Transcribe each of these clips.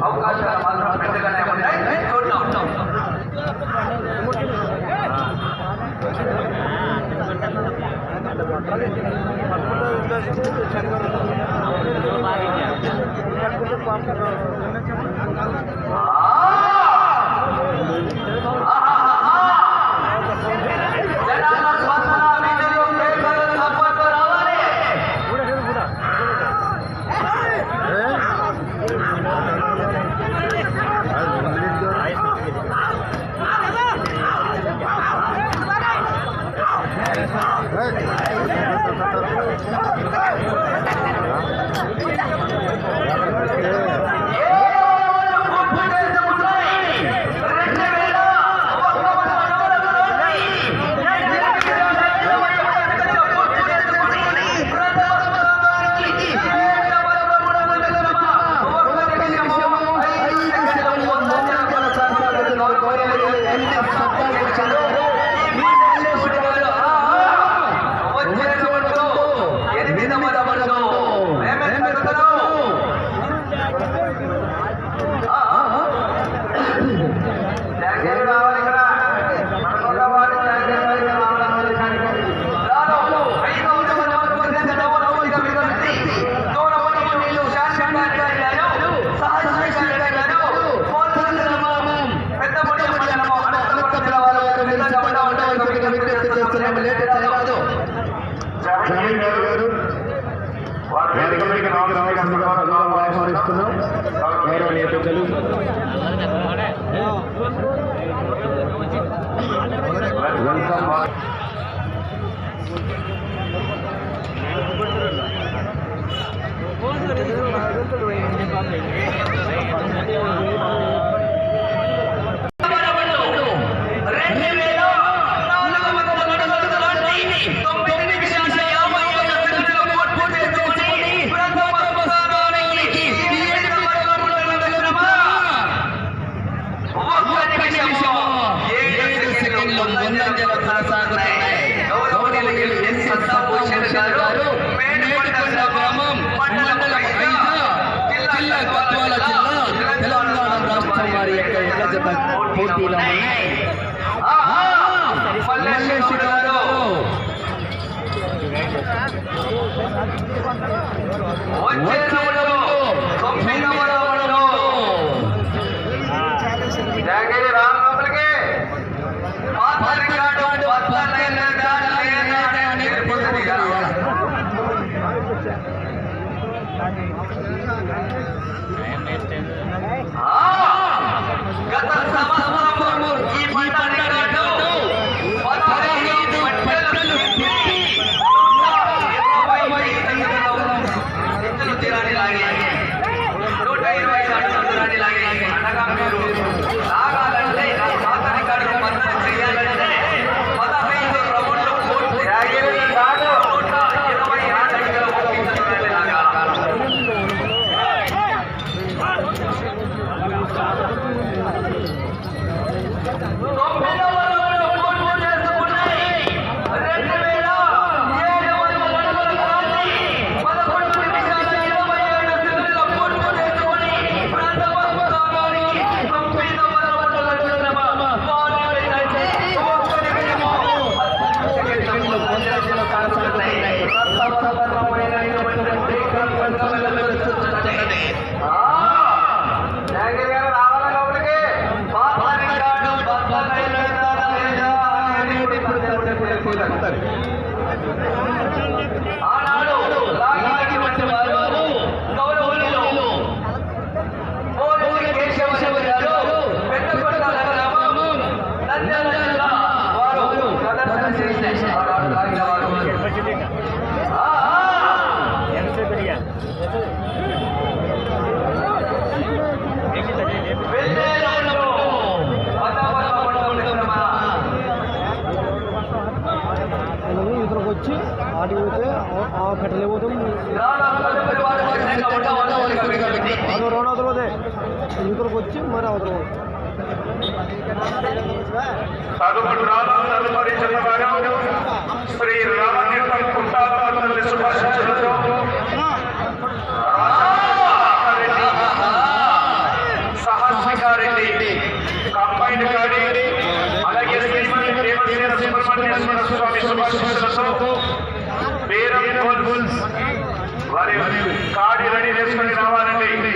అవకాశాలు మాత్రం పెద్దగానే ఉంటాయి. చూద్దాం. గౌరవనీయ పెద్దలు వెల్కమ్ పోటీలో గత సంవత్సరము ఈ పంట రికార్డు 15 పంటలు తిప్పి 125 తీరాన్ని లాగి 125 అడుగుల తీరాన్ని లాగి అనగా మీరు లాగాలంటే పాత రికార్డు మద్దతు చేయాలంటే 15 రౌండ్లు పూర్తి 126 అడుగుల తీరాన్ని లాగాలి. ఆనాడు లాగినటువంటి వారు గౌరవనీయులు పోలీసు కేశవ గారు పెద్దకొండల గ్రామం నంద్యాల జిల్లా వారు ప్రదర్శన చేసి ఆనాడు లాగిన వారు వచ్చి ఆడి పోతే ఆ కట్టలే పోతాం అదో రోడ్ అవతల పోతే యువతలకు వచ్చి మరి అవతల శ్రీ రామతీర్థం పుట్టాలి శుభాశించడంతో సహస్రికారెడ్డి కంబైన్ గాడి అలాగే దేవసేన సుబ్రహ్మణ్యేశ్వర స్వామి శుభాశించడంతో బేరం బుల్స్ వారి కాడి రెడీ చేసుకొని రావాలండి.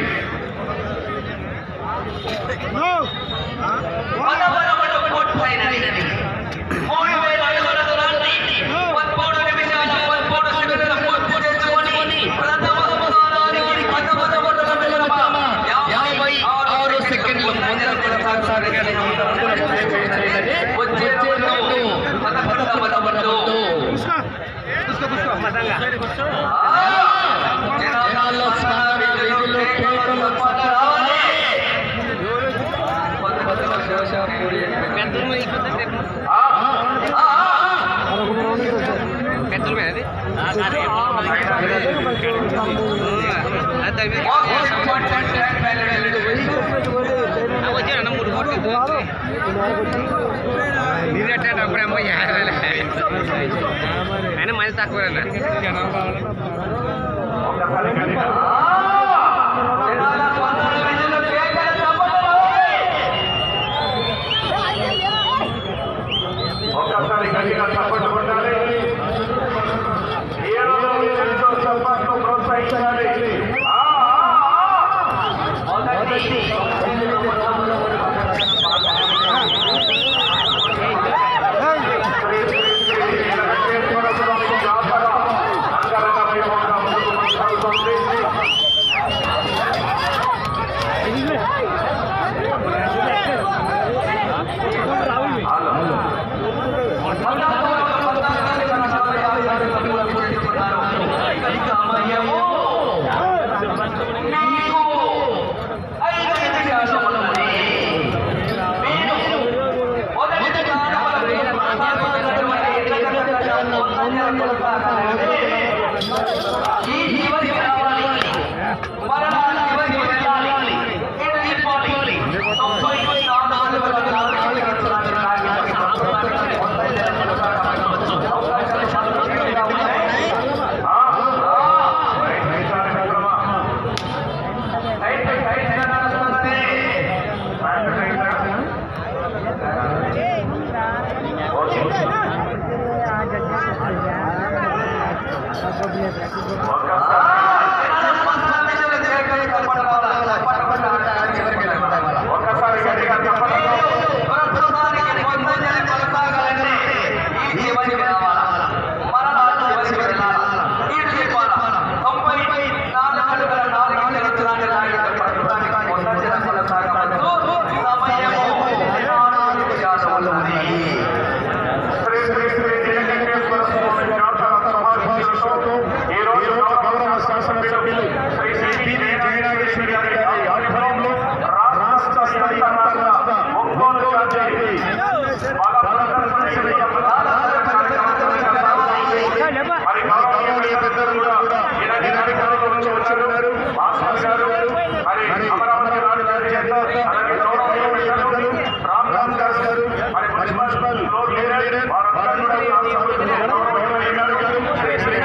ఆయన మళ్ళీ తక్కువ ఒక్కసారి గట్టిగా సపోర్ట్ కొట్టాలి. ఏడో సపోర్ట్ ప్రోత్సహించాలి. జాతర అంగరంగ వైభవంగా ముందుకు కొనసాగుతుంది. పొందంజల కొనసాగాలంటే ఈ చివరికి రావాలి, మరలా చివరికి వెళ్ళాలి. ఇటు తిప్పాలి. 94 ఒక్కసారి గట్టిగా చెప్పండి. ప్రస్తుతానికి పొందంజలి కొనసాగాలంటే ఈ చివరికి రావాలా, మరలా చివరికి వెళ్ళాలా. ఇటు తిప్పాలా. 94 అడుగుల 4 ఇంచుల దూరాన్ని లాగితే ప్రస్తుతానికి పొందంజలి కొనసాగవచ్చు. సమయము 4 నిమిషాలు ఉన్నది. శ్రీ శ్రీ శ్రీ జయలింగేశ్వర స్వామి జాతర సమావేశంతో ఈ రోజు గౌరవ శాసనసభ్యులు శ్రీ శ్రీ జయనాగేశ్వరి గారి ఆధ్వర్యంలో రాష్ట్ర స్థాయి అంతర్రాష్ట్ర ఒంగోలు జాతీయ మరి గౌరవనీయులు పెద్దలు కూడా ఈ కార్యక్రమంలో నుంచి వచ్చారు. భాస్కర్ గారు, మరి అమరావతి రాజు గారి చేత, అలాగే గౌరవనీయులు పెద్దలు రామ్ దాస్ గారు, మరి మున్సిపల్ ఫ్లోర్ లీడర్ వారందరూ కూడా గౌరవనీయులు గారు శ్రీ శ్రీ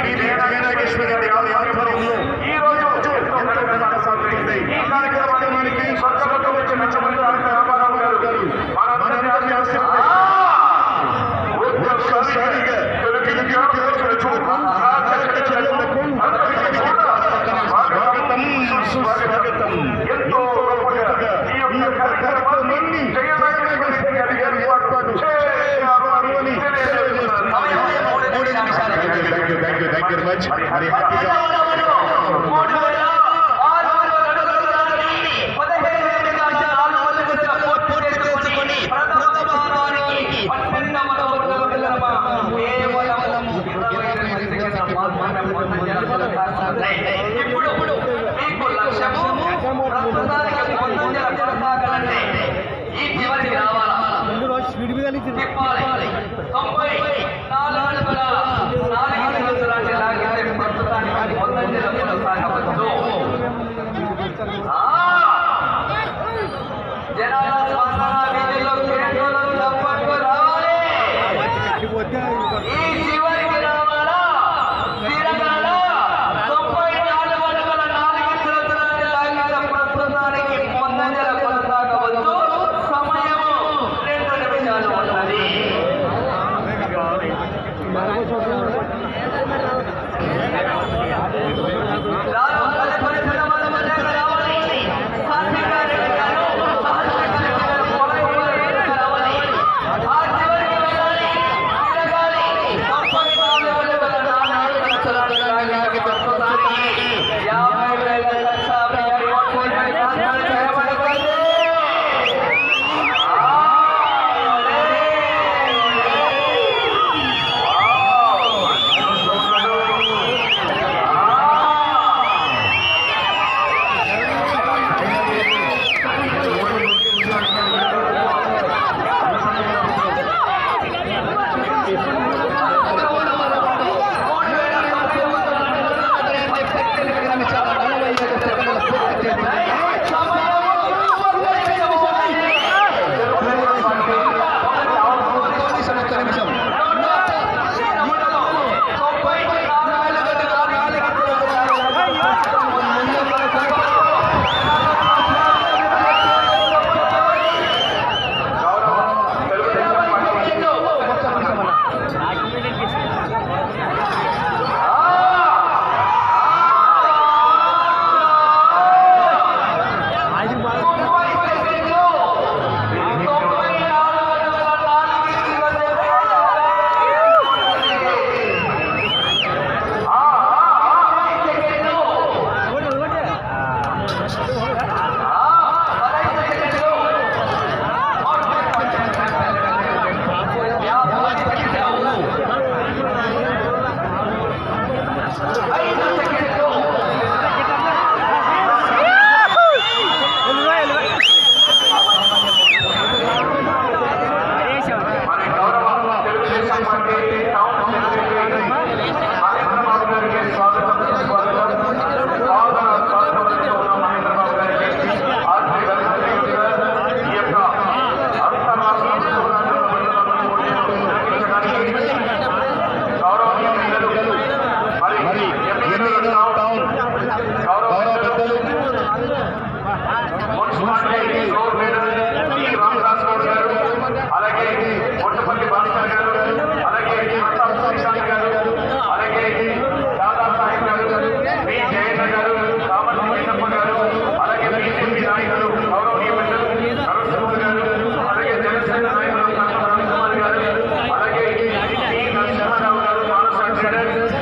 జయనాగేశ్వరి గారి ఆధ్వర్యంలో ఈ రోజు ఎంతో ఘనంగా కొనసాగుతుంది. ఈ కార్యక్రమానికి స్వర్గంలో వచ్చిన ముఖ్యమంత్రి రామారావు గారు మనందరినీ ఆశీర్వదిస్తారు. ఒక్కసారిగా స్వాగతం. ఎంతో గొప్పగా ఈ యొక్క కార్యక్రమాన్ని జయనాగేశ్వరి గారి ఏర్పాటు చేశారు అని తెలియజేస్తున్నారు. మరి హ్యాపీగా ఇప్పుడు మీకు లక్ష్యము ప్రస్తుతానికి పొందంజల కొనసాగాలంటే ఈ చివరికి రావాలా, స్పీడ్ మీద తిప్పాలి. 94 అడుగుల 4 ఇంచుల దూరాన్ని లాగితే ప్రస్తుతానికి పొందంజల కొనసాగవచ్చు. జనాల స్పందన వీధిలో కేంద్రంలో తప్పట్టు రావాలి. ఈ చివరికి రావాలా, తిరగాల. 94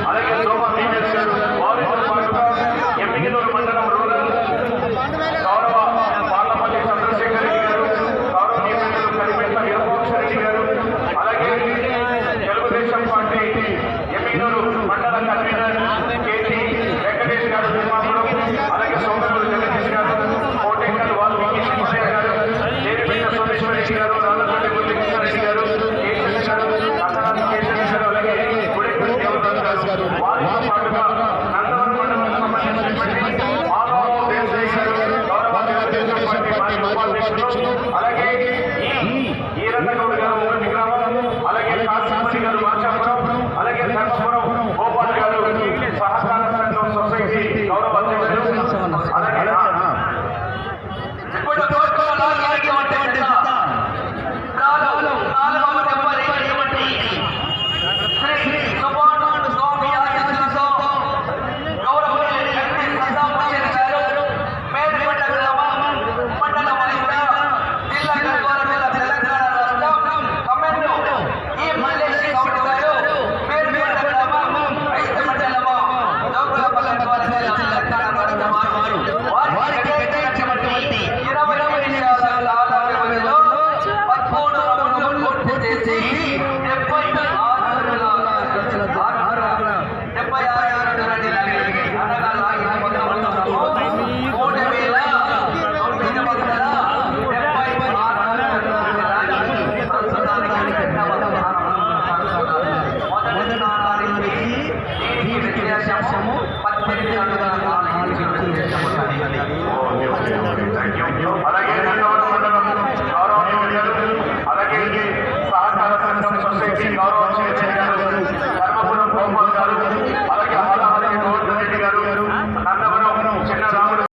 అలాగే శోభా మీనస్ గారు, వారితో పాటుగా ఎమ్మిగినూరు మండలం రూరల్ గౌరవ పార్లపల్లి చంద్రశేఖర్ రెడ్డి గారు, గౌరవనీయులు కలిపెట్ల వీరమోహన్ రెడ్డి గారు, అలాగే తెలుగుదేశం పార్టీ ఎమ్మిగినూరు మండల కన్వీనర్ కేటీ వెంకటేష్ గారు నిర్మాణం, అలాగే సోమరుడు జగదీష్ గారు, కోటెక్కల్ వాల్మీకి సింహయ్య గారు, దేవిపేట సోమేశ్వరరెడ్డి గారు, రాళ్ళపల్లి బుద్ధికృష్ణారెడ్డి గారు, కేశవ్ గారు, కథనాథ్ కేశవ్ గారు, అలాగే గుడిపల్లి దేవదాస్ గారు, వారితో పాటుగా